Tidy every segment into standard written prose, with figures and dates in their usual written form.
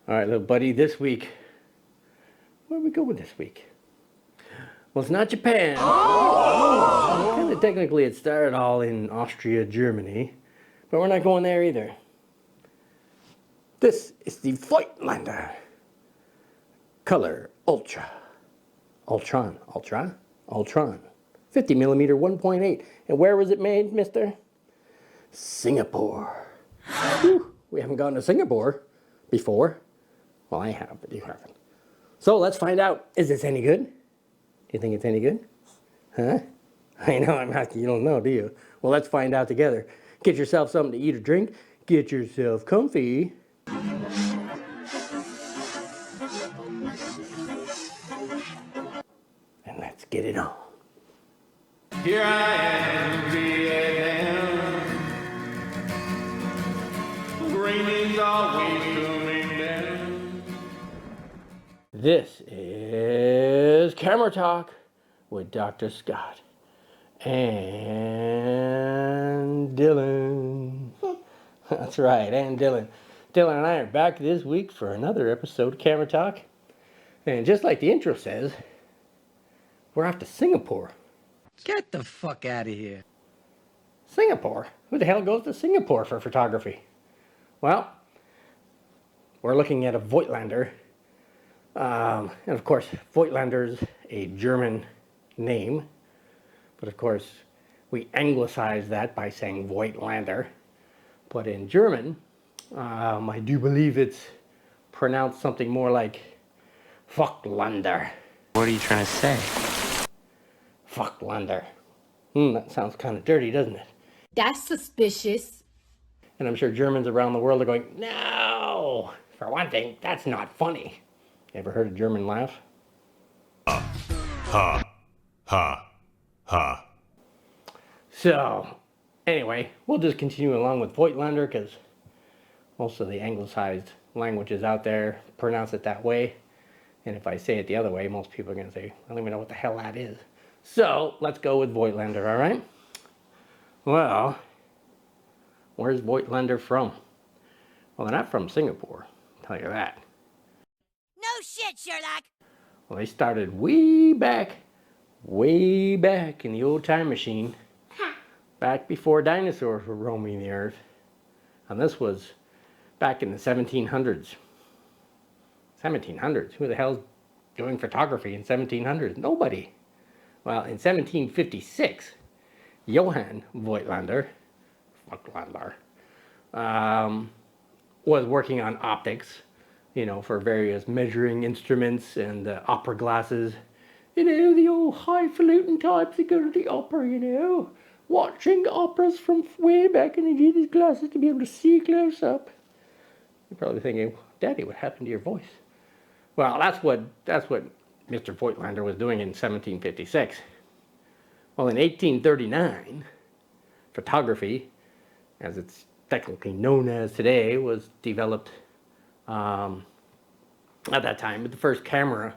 All right, little buddy, this week, where are we going this week? Well, it's not Japan. Well, kind of technically it started all in Austria, Germany, but we're not going there either. This is the Voigtländer Color-Ultron. Ultron. 50mm 1.8. And where was it made, mister? Singapore. Whew, we haven't gone to Singapore before. Well, I have, but you haven't. So let's find out. Is this any good? Do you think it's any good? Huh? I know I'm asking. You don't know, do you? Well, let's find out together. Get yourself something to eat or drink. Get yourself comfy. And let's get it on. Here I am in Vietnam. Rain is always coming down. This is Camera Talk with Dr. Scott and Dylan. That's right, and Dylan. Dylan and I are back this week for another episode of Camera Talk. And just like the intro says, we're off to Singapore. Get the fuck out of here. Singapore? Who the hell goes to Singapore for photography? Well, we're looking at a Voigtländer. And of course, Voigtländer is a German name. But of course, we anglicize that by saying Voigtländer. But in German, I do believe it's pronounced something more like Voigtländer. What are you trying to say? Voigtländer. That sounds kind of dirty, doesn't it? That's suspicious. And I'm sure Germans around the world are going, no! For one thing, that's not funny. You ever heard a German laugh? Ha, ha, ha. So, anyway, we'll just continue along with Voigtländer because most of the anglicized languages out there pronounce it that way. And if I say it the other way, most people are going to say, I don't even know what the hell that is. So, let's go with Voigtländer, all right? Well, where's Voigtländer from? Well, they're not from Singapore, I'll tell you that. No shit, Sherlock. Well, they started way back in the old time machine, back before dinosaurs were roaming the earth. And this was back in the 1700s. 1700s? Who the hell's doing photography in 1700s? Nobody. Well, in 1756, Johann Voigtländer was working on optics, you know, for various measuring instruments and opera glasses. You know, the old highfalutin types that go to the opera, you know, watching operas from way back, and they need these glasses to be able to see close up. You're probably thinking, Daddy, what happened to your voice? Well, that's what Mr. Voigtländer was doing in 1756. Well, in 1839, photography, as it's technically known as today, was developed at that time. But the first camera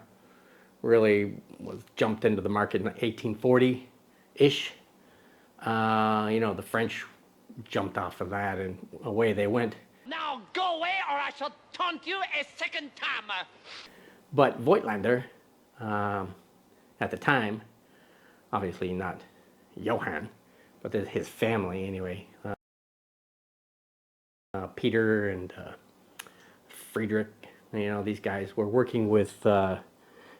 really was jumped into the market in 1840-ish. You know, the French jumped off of that and away they went. Now go away or I shall taunt you a second time. But Voigtländer, at the time, obviously not Johann, but his family anyway, Peter and Friedrich, you know, these guys were working with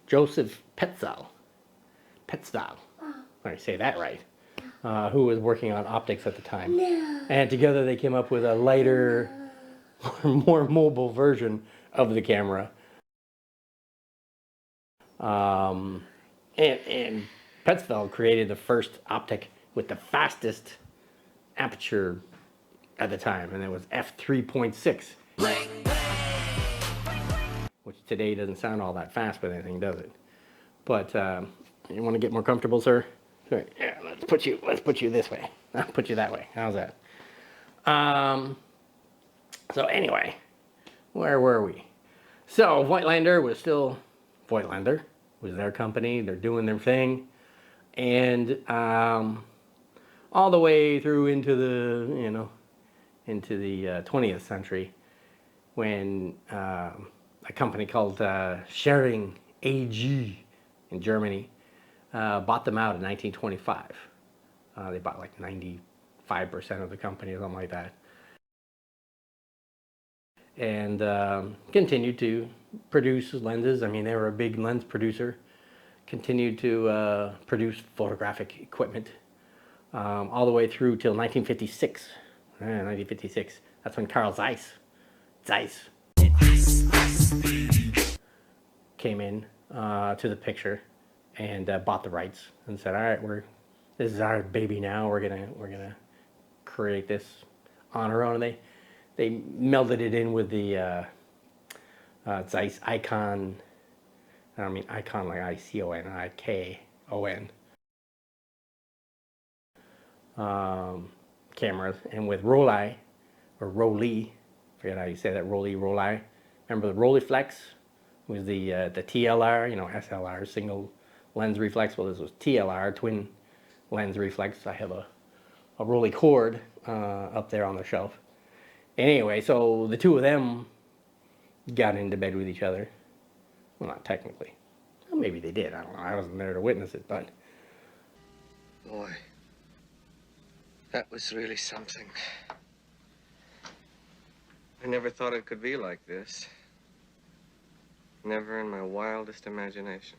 Joseph Petzl, I say that right, who was working on optics at the time. No. And together they came up with a lighter, more mobile version of the camera. And Petzl created the first optic with the fastest aperture at the time, and it was f3.6. Which today doesn't sound all that fast with anything, does it? But you want to get more comfortable, sir? Sorry. Yeah, let's put you this way. I'll put you that way. How's that? So anyway, where were we? So Voigtländer was still Voigtländer. Was their company. They're doing their thing, and all the way through into the 20th century, when a company called Schering AG in Germany bought them out in 1925. They bought like 95% of the company or something like that. And continued to produce lenses. I mean, they were a big lens producer. Continued to produce photographic equipment all the way through till 1956. 1956. That's when Carl Zeiss came in to the picture and bought the rights and said, "All right, this is our baby now. We're gonna create this on our own." And they melded it in with the Zeiss Icon. I mean icon like ICON, IKON cameras, and with Rolei or Rolei, forget how you say that, Rolei. Remember the Rolleiflex was the TLR, you know, SLR, single lens reflex. Well, this was TLR, twin lens reflex. I have a Rolei cord up there on the shelf. Anyway, so the two of them got into bed with each other. Well, not technically. Well, maybe they did. I don't know. I wasn't there to witness it, but Boy, that was really something. I never thought it could be like this. Never in my wildest imagination.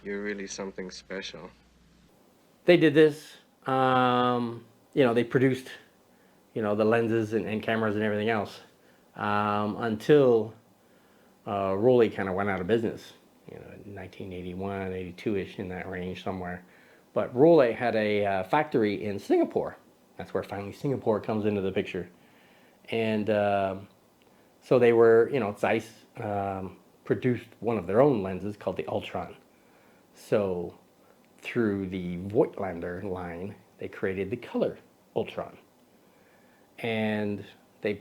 You're really something special. they did this. You know, they produced, you know, the lenses and cameras and everything else until Rolei kind of went out of business. You know, 1981, 82-ish, in that range somewhere. But Rolei had a factory in Singapore. That's where finally Singapore comes into the picture. And so they were, you know, Zeiss produced one of their own lenses called the Ultron. So through the Voigtländer line, they created the Color-Ultron. And they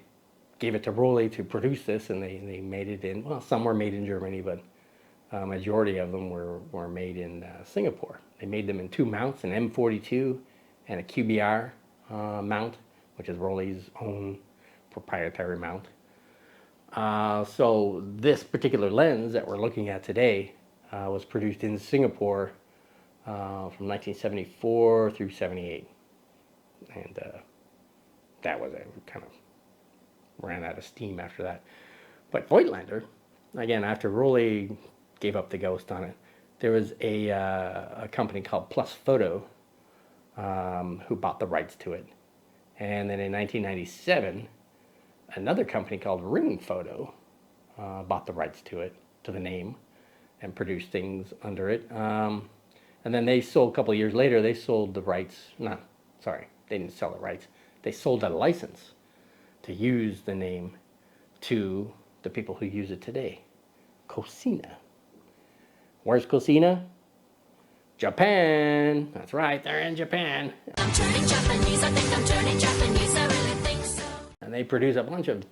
gave it to Rolei to produce this, and they made it in, well, some were made in Germany, but majority of them were made in Singapore. They made them in two mounts, an M42 and a QBR mount, which is Rolei's own proprietary mount. So this particular lens that we're looking at today was produced in Singapore from 1974 through 78. And that was it. Kind of ran out of steam after that. But Voigtländer, again, after Rolei gave up the ghost on it, there was a company called Plus Photo who bought the rights to it. And then in 1997, another company called Ring Photo bought the rights to it, to the name, and produced things under it. And then they sold, a couple of years later, they sold the rights. No, sorry, they didn't sell the rights. They sold a license to use the name to the people who use it today. Cosina. Where's Cosina? Japan. That's right, they're in Japan. I'm turning Japanese, I think I'm turning Japanese, I really think so. And they produce a bunch of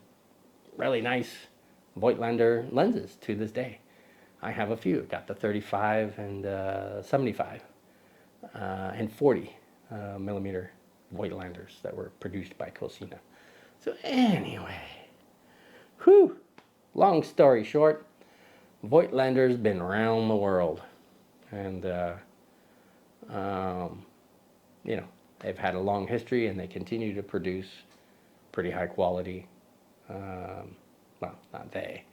really nice Voigtländer lenses to this day. I have a few. Got the 35 and 75 and 40 millimeter Voigtländers that were produced by Cosina. So anyway, whew, long story short, Voigtlander's been around the world. And, you know, they've had a long history, and they continue to produce pretty high quality, well, not they.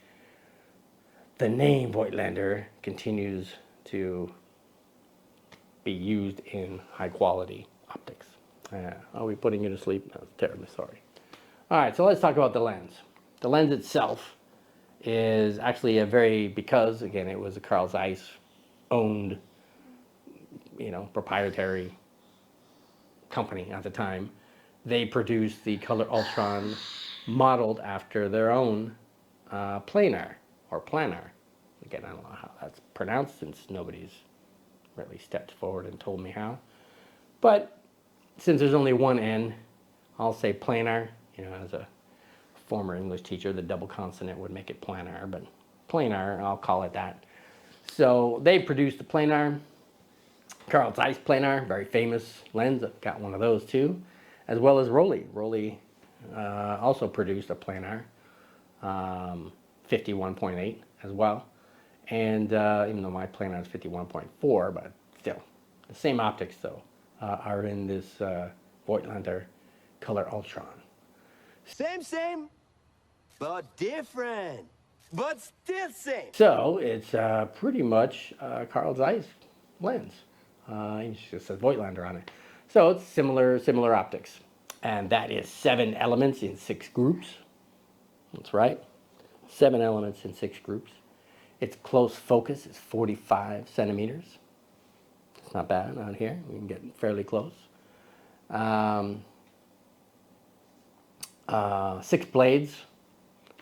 The name Voigtländer continues to be used in high quality optics. Are we putting you to sleep? No, terribly sorry. All right, so let's talk about the lens. The lens itself is actually because again, it was a Carl Zeiss owned, you know, proprietary company at the time. They produced the Color-Ultron modeled after their own planar. Or planar. Again, I don't know how that's pronounced, since nobody's really stepped forward and told me how. But since there's only one N, I'll say planar. You know, as a former English teacher, the double consonant would make it planar, but planar, I'll call it that. So they produced the planar, Carl Zeiss planar, very famous lens. I've got one of those too, as well as Rolei. Rolei also produced a planar. 51.8 as well. And even though my planar is 51.4, but still, the same optics though are in this Voigtländer Color-Ultron. Same, but different. But still same. So it's pretty much Carl Zeiss lens. It just says Voigtländer on it. So it's similar optics. And that is 7 elements in 6 groups. That's right. 7 elements in 6 groups. Its close focus is 45 centimeters. It's not bad out here. We can get fairly close. 6 blades.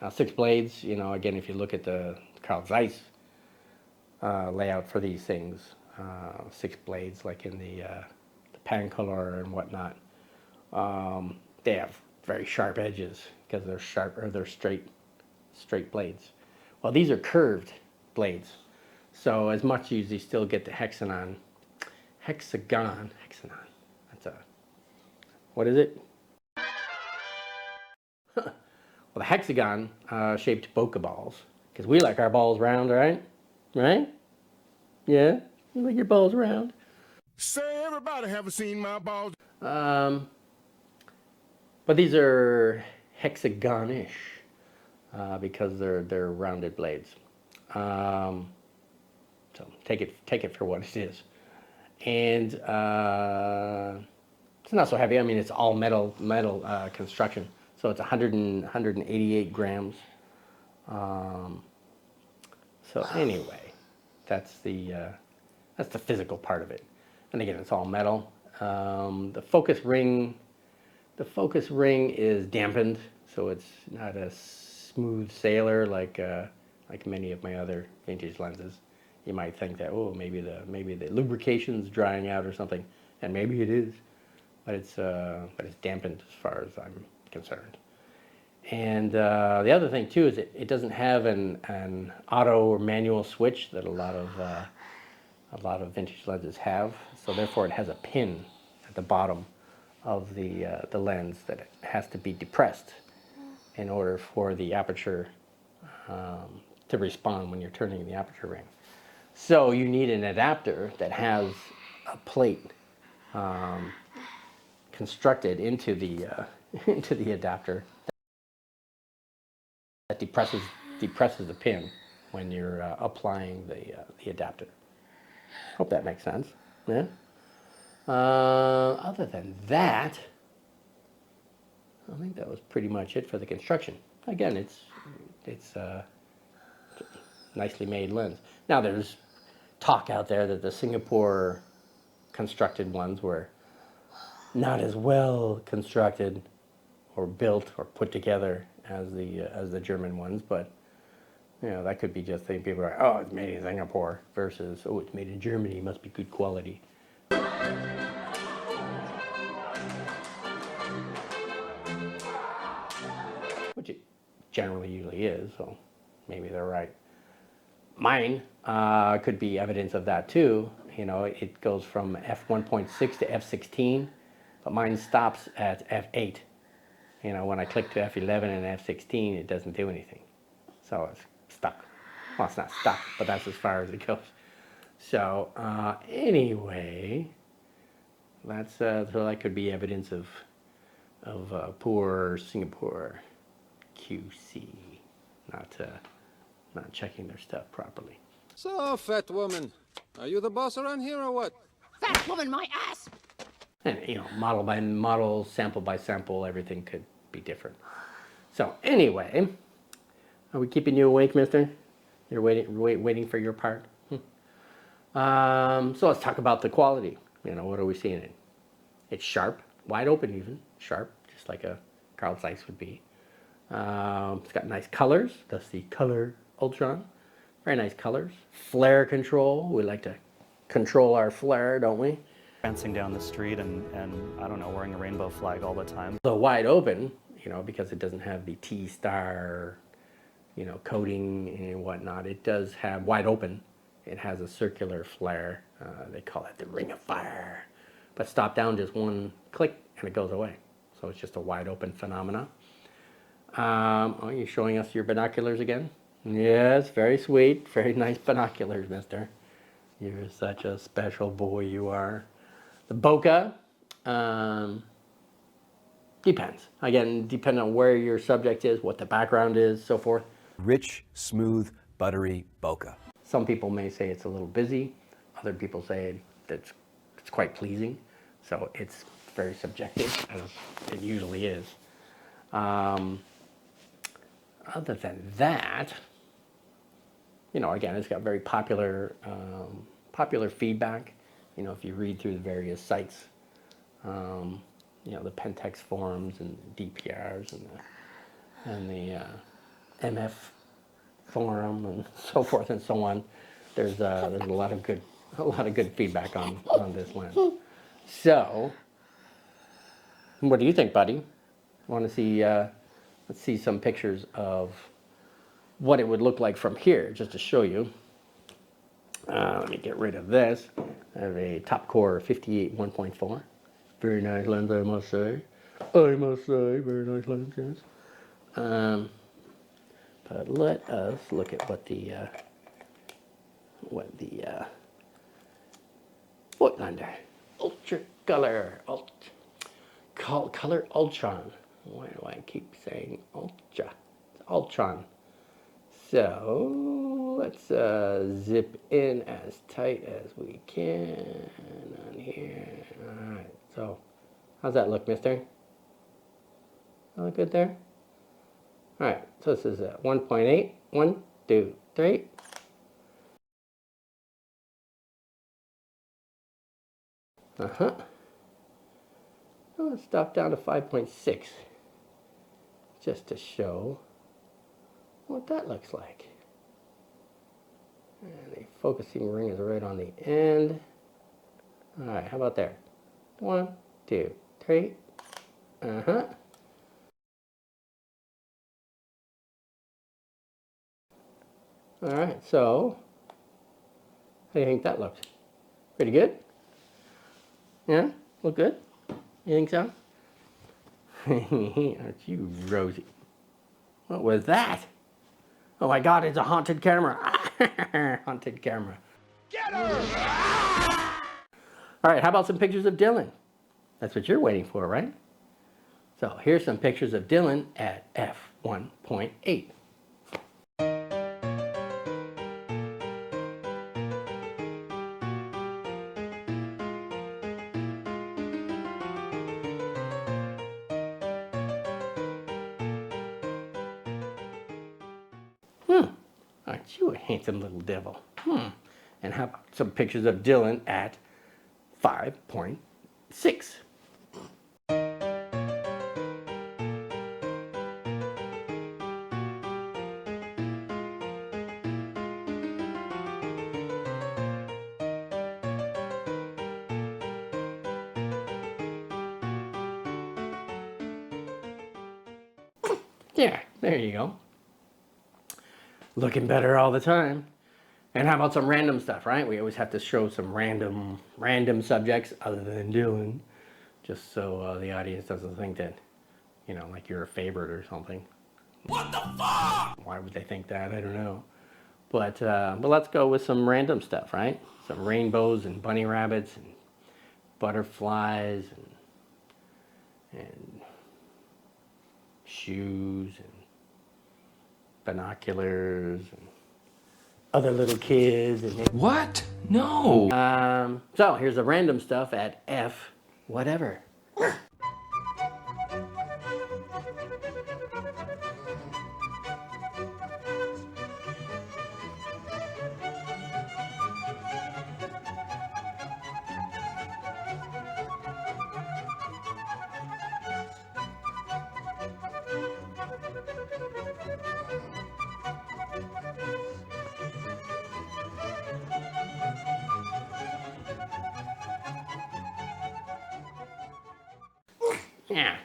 Now 6 blades, you know, again, if you look at the Carl Zeiss layout for these things, 6 blades like in the Pancolor and whatnot, they have very sharp edges because they're sharp, or they're straight blades. Well, these are curved blades. So as much as you still get the hexagon, that's a, what is it? Well, the hexagon shaped bokeh balls, because we like our balls round, right? Right? Yeah? You like your balls round? Say, everybody haven't seen my balls. But these are hexagonish because they're rounded blades. So take it for what it is. And it's not so heavy. I mean, it's all metal construction. So it's 188 grams. So anyway, that's the physical part of it. And again, it's all metal. The focus ring is dampened, so it's not a smooth sailor like many of my other vintage lenses. You might think that, oh, maybe the lubrication's drying out or something, and maybe it is, but it's dampened as far as I'm concerned. And the other thing too is it doesn't have an auto or manual switch that a lot of vintage lenses have. So therefore, it has a pin at the bottom of the lens that it has to be depressed in order for the aperture to respond when you're turning the aperture ring. So you need an adapter that has a plate constructed into the adapter that depresses the pin when you're applying the adapter. Hope that makes sense. Yeah. Other than that, I think that was pretty much it for the construction. Again, it's a nicely made lens. Now there's talk out there that the Singapore constructed ones were not as well constructed or built or put together as the German ones, but you know, that could be just thinking people are like, oh, it's made in Singapore versus, oh, it's made in Germany, must be good quality. Which it generally usually is, so maybe they're right. Mine could be evidence of that too. You know, it goes from f1.6 to f16, but mine stops at f8. You know, when I click to f11 and f16, it doesn't do anything. So it's stuck. Well, it's not stuck, but that's as far as it goes. So anyway, that's so that could be evidence of poor Singapore QC, not checking their stuff properly. So, fat woman, are you the boss around here or what? Fat woman, my ass! And you know, model by model, sample by sample, everything could be different. So anyway, are we keeping you awake, mister? You're waiting for your part? So let's talk about the quality. You know, what are we seeing in it? It's sharp, wide open even, sharp, just like a Carl Zeiss would be. It's got nice colors. That's the Color-Ultron. Very nice colors. Flare control. We like to control our flare, don't we? Prancing down the street and I don't know, wearing a rainbow flag all the time. So wide open, you know, because it doesn't have the T-star, you know, coating and whatnot. It does have wide open. It has a circular flare. They call it the ring of fire. But stop down just one click and it goes away. So it's just a wide open phenomena. Oh, you're showing us your binoculars again? Yes, very sweet. Very nice binoculars, mister. You're such a special boy, you are. The bokeh, depends. Again, depending on where your subject is, what the background is, so forth. Rich, smooth, buttery bokeh. Some people may say it's a little busy. Other people say it's quite pleasing. So it's very subjective, as it usually is. Other than that, you know, again, it's got very popular feedback. You know, if you read through the various sites, you know, the Pentex forums and DPRs and the MF forum and so forth and so on. There's a lot of good feedback on this lens. So, what do you think, buddy? Want to see? Let's see some pictures of what it would look like from here, just to show you. Let me get rid of this. I have a Topcore 58 1.4. Very nice lens, I must say. Very nice lens, yes. But let us look at what the Voigtländer Ultra Color Color-Ultron. Why do I keep saying Ultra? It's Ultron. So let's zip in as tight as we can on here. All right. So how's that look, mister? That look good there? All right. So this is 1.8. 1, 2, 3. Let's stop down to 5.6 just to show what that looks like. And the focusing ring is right on the end. All right, how about there? 1, 2, 3. All right, so how do you think that looks? Pretty good? Yeah, look good? You think so? Aren't you rosy? What was that? Oh my God, it's a haunted camera. Haunted camera. Get her! All right, how about some pictures of Dylan? That's what you're waiting for, right? So here's some pictures of Dylan at f1.8. Aren't you a handsome little devil? And how about some pictures of Dylan at 5.6? Yeah, there you go. Looking better all the time. And how about some random stuff, right? We always have to show some random subjects other than Dylan, just so the audience doesn't think that, you know, like you're a favorite or something. What the fuck? Why would they think that? I don't know. But let's go with some random stuff, right? Some rainbows and bunny rabbits and butterflies and shoes and binoculars and other little kids and What? No. so here's the random stuff at F whatever.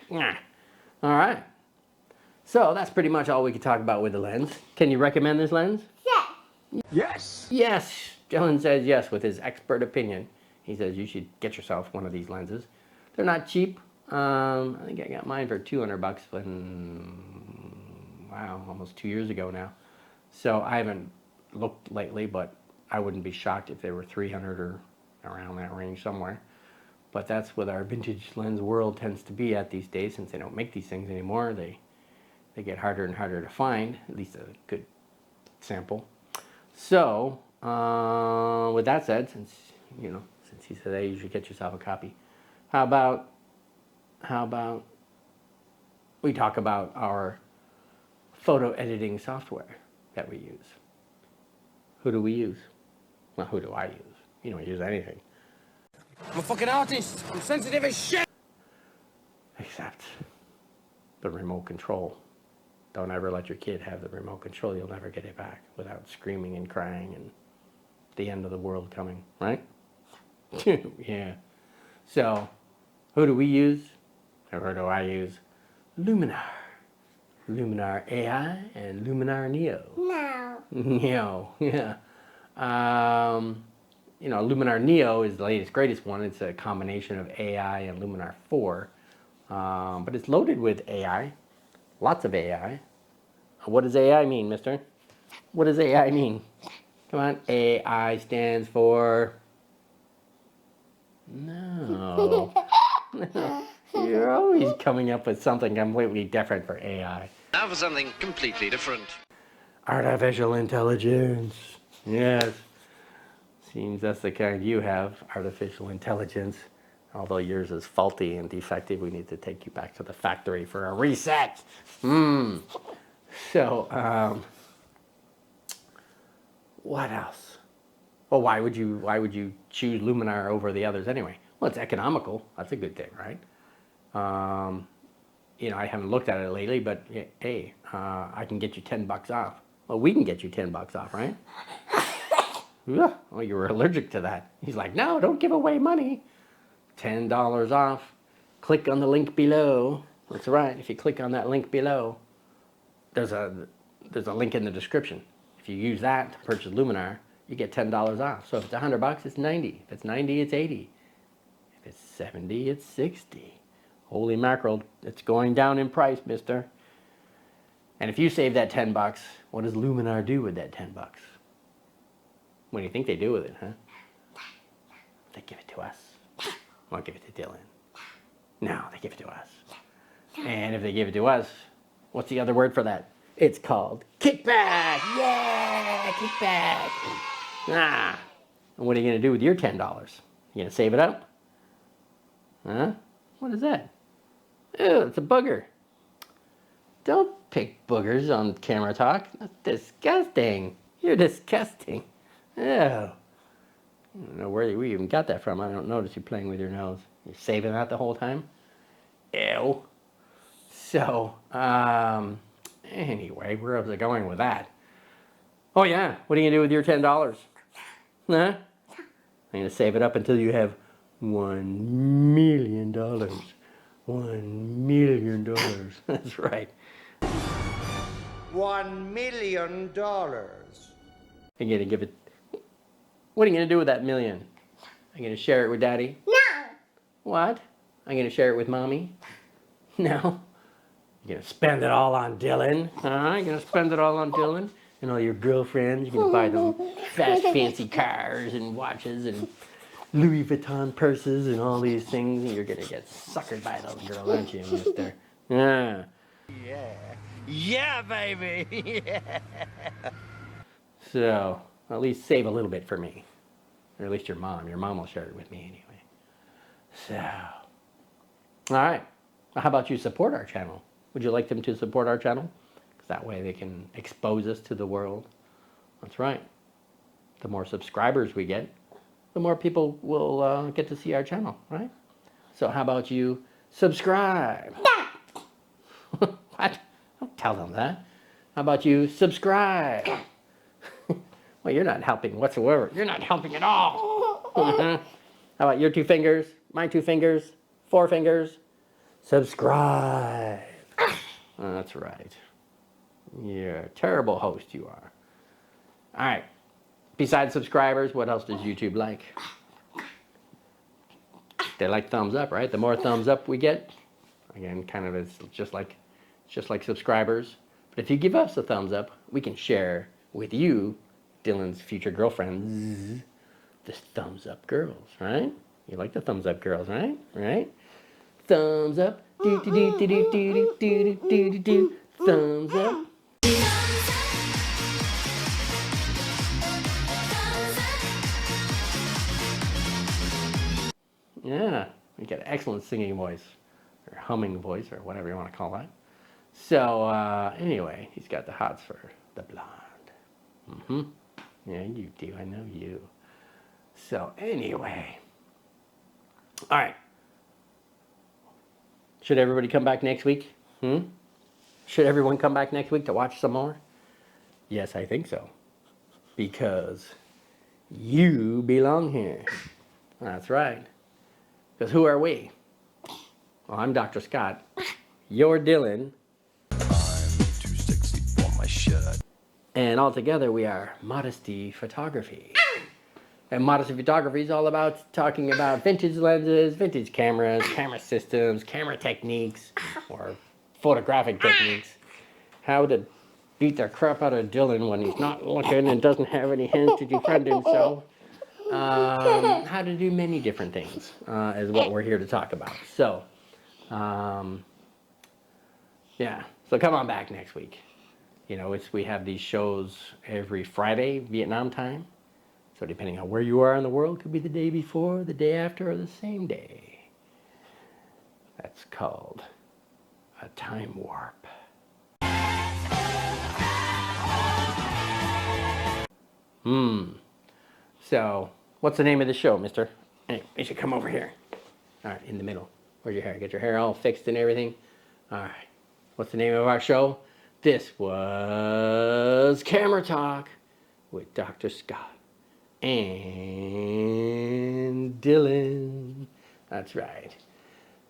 Yeah. All right. So that's pretty much all we could talk about with the lens. Can you recommend this lens? Yes. Yes. Dylan says yes with his expert opinion. He says you should get yourself one of these lenses. They're not cheap. I think I got mine for $200, but wow, almost 2 years ago now. So I haven't looked lately, but I wouldn't be shocked if they were 300 or around that range somewhere. But that's what our vintage lens world tends to be at these days, since they don't make these things anymore. They get harder and harder to find, at least a good sample. So, with that said, since he said, hey, you should get yourself a copy. How about we talk about our photo editing software that we use? Who do we use? Well, who do I use? You don't use anything. I'm a fucking artist. I'm sensitive as shit. Except the remote control. Don't ever let your kid have the remote control. You'll never get it back without screaming and crying and the end of the world coming, right? Yeah. So, who do we use? Or who do I use? Luminar. Luminar AI and Luminar Neo. No. Neo, yeah. Luminar Neo is the latest, greatest one. It's a combination of AI and Luminar 4. But it's loaded with AI. Lots of AI. What does AI mean, mister? What does AI mean? Come on. AI stands for... No. You're always coming up with something completely different for AI. Now for something completely different. Artificial intelligence. Yes. Seems that's the kind you have, artificial intelligence. Although yours is faulty and defective, we need to take you back to the factory for a reset. So, what else? Well, why would you choose Luminar over the others anyway? Well, it's economical. That's a good thing, right? I haven't looked at it lately, but hey, I can get you $10 off. Well, we can get you $10 off, right? Oh, you were allergic to that. He's like, no, don't give away money. $10 off. Click on the link below. That's right. If you click on that link below, there's a link in the description. If you use that to purchase Luminar, you get $10 off. So if it's $100, it's 90. If it's 90, it's 80. If it's 70, it's 60. Holy mackerel, it's going down in price, mister. And if you save that $10, what does Luminar do with that $10? What do you think they do with it, huh? They give it to us. Won't give it to Dylan. No, they give it to us. And if they give it to us, what's the other word for that? It's called kickback. Yeah, kickback. Ah. And what are you going to do with your $10? You going to save it up? Huh? What is that? Ew, it's a booger. Don't pick boogers on camera talk. That's disgusting. You're disgusting. Ew. I don't know where we even got that from. I don't notice you playing with your nose. You're saving that the whole time? Ew. So, anyway, where was I going with that? Oh yeah, what are you going to do with your $10? Huh? I'm going to save it up until you have $1 million. $1 million. That's right. $1 million. I'm going to give it... What are you going to do with that million? Are you going to share it with Daddy? No. What? I'm going to share it with Mommy? No. You're going to spend it all on Dylan? Huh? You're going to spend it all on Dylan? And all your girlfriends? You're going to buy them fast, fancy cars and watches and Louis Vuitton purses and all these things. And you're going to get suckered by those girls, aren't you, mister? Yeah. Yeah. Yeah, baby. Yeah. So, at least save a little bit for me. Or at least your mom. Your mom will share it with me anyway. So, all right. How about you support our channel? Would you like them to support our channel? Because that way they can expose us to the world. That's right. The more subscribers we get, the more people will get to see our channel, right? So how about you subscribe? What? Don't tell them that. How about you subscribe? Well, you're not helping whatsoever. You're not helping at all. How about your 2 fingers, my 2 fingers, 4 fingers? Subscribe. Oh, that's right. You're a terrible host, you are. All right. Besides subscribers, what else does YouTube like? They like thumbs up, right? The more thumbs up we get, again, kind of it's just like subscribers. But if you give us a thumbs up, we can share with you, Dylan's future girlfriends, the thumbs up girls, right? You like the thumbs up girls, right? Right? Thumbs up. Do do do do do do do do do do. Thumbs up. Yeah, you got an excellent singing voice, or humming voice, or whatever you want to call that. So anyway, he's got the hots for the blonde. Yeah, you do. I know you. So anyway, all right. Should everybody come back next week? Should everyone come back next week to watch some more? Yes, I think so. Because you belong here. That's right. Because who are we? Well, I'm Dr. Scott. You're Dylan. I'm too sexy for my shirt. And all together we are Modesty Photography. And Modesty Photography is all about talking about vintage lenses, vintage cameras, camera systems, camera techniques, or photographic techniques. How to beat the crap out of Dylan when he's not looking and doesn't have any hands to defend himself. How to do many different things is what we're here to talk about. So, yeah. So come on back next week. You know, we have these shows every Friday, Vietnam time. So depending on where you are in the world, could be the day before, the day after, or the same day. That's called a time warp. So, what's the name of the show, mister? Hey, you should come over here. All right, in the middle. Where's your hair? Get your hair all fixed and everything. All right. What's the name of our show? This was Camera Talk with Dr. Scott and Dylan. That's right.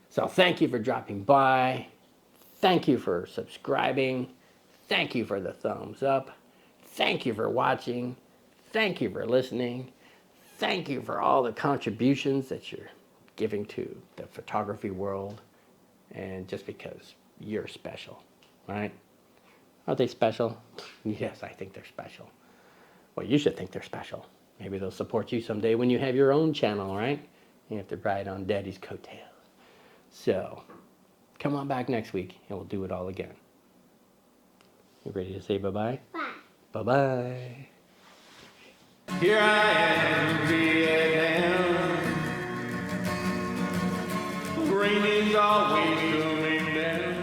So thank you for dropping by. Thank you for subscribing. Thank you for the thumbs up. Thank you for watching. Thank you for listening. Thank you for all the contributions that you're giving to the photography world. And just because you're special, right? Are they special? Yes, I think they're special. Well, you should think they're special. Maybe they'll support you someday when you have your own channel, right? You have to ride on Daddy's coattails. So, come on back next week and we'll do it all again. You ready to say bye-bye? Bye. Bye-bye. Here I am, Vietnam. Rain is always coming down.